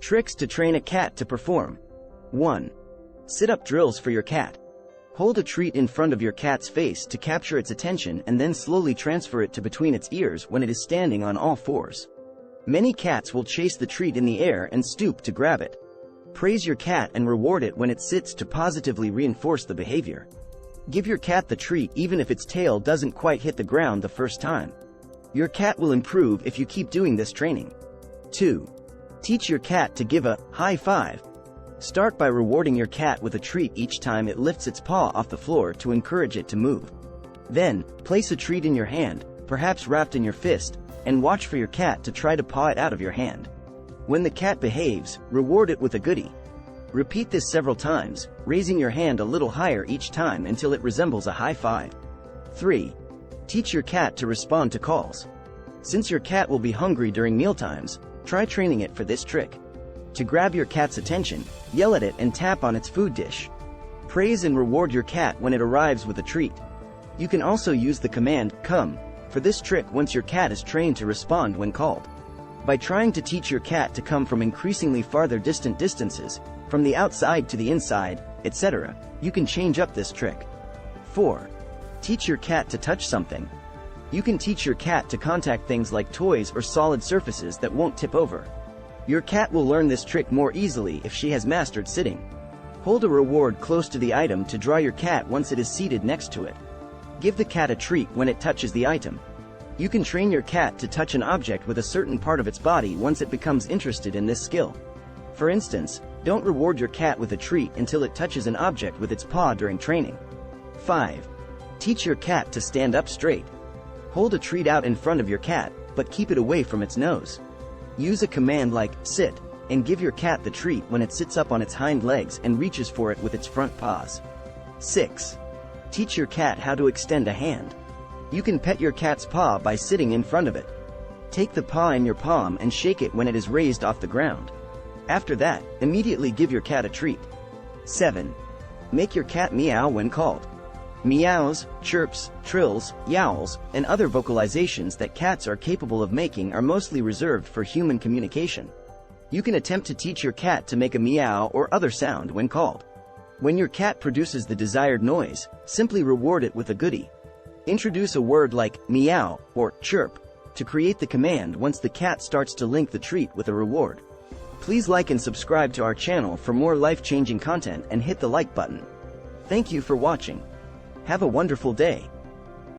Tricks to train a cat to perform. 1. Sit-up drills for your cat. Hold a treat in front of your cat's face to capture its attention and then slowly transfer it to between its ears when it is standing on all fours. Many cats will chase the treat in the air and stoop to grab it. Praise your cat and reward it when it sits to positively reinforce the behavior. Give your cat the treat even if its tail doesn't quite hit the ground the first time. Your cat will improve if you keep doing this training. 2. Teach your cat to give a high five. Start by rewarding your cat with a treat each time it lifts its paw off the floor to encourage it to move. Then, place a treat in your hand, perhaps wrapped in your fist, and watch for your cat to try to paw it out of your hand. When the cat behaves, reward it with a goodie. Repeat this several times, raising your hand a little higher each time until it resembles a high five. 3. Teach your cat to respond to calls. Since your cat will be hungry during mealtimes, try training it for this trick. To grab your cat's attention, yell at it and tap on its food dish. Praise and reward your cat when it arrives with a treat. You can also use the command, "come," for this trick once your cat is trained to respond when called. By trying to teach your cat to come from increasingly farther distant distances, from the outside to the inside, etc., you can change up this trick. 4. Teach your cat to touch something. You can teach your cat to contact things like toys or solid surfaces that won't tip over. Your cat will learn this trick more easily if she has mastered sitting. Hold a reward close to the item to draw your cat once it is seated next to it. Give the cat a treat when it touches the item. You can train your cat to touch an object with a certain part of its body once it becomes interested in this skill. For instance, don't reward your cat with a treat until it touches an object with its paw during training. 5. Teach your cat to stand up straight. Hold a treat out in front of your cat, but keep it away from its nose. Use a command like, "sit," and give your cat the treat when it sits up on its hind legs and reaches for it with its front paws. 6. Teach your cat how to extend a hand. You can pet your cat's paw by sitting in front of it. Take the paw in your palm and shake it when it is raised off the ground. After that, immediately give your cat a treat. 7. Make your cat meow when called. Meows, chirps, trills, yowls, and other vocalizations that cats are capable of making are mostly reserved for human communication. You can attempt to teach your cat to make a meow or other sound when called. When your cat produces the desired noise, simply reward it with a goodie. Introduce a word like meow or chirp to create the command once the cat starts to link the treat with a reward. Please like and subscribe to our channel for more life-changing content and hit the like button. Thank you for watching. Have a wonderful day.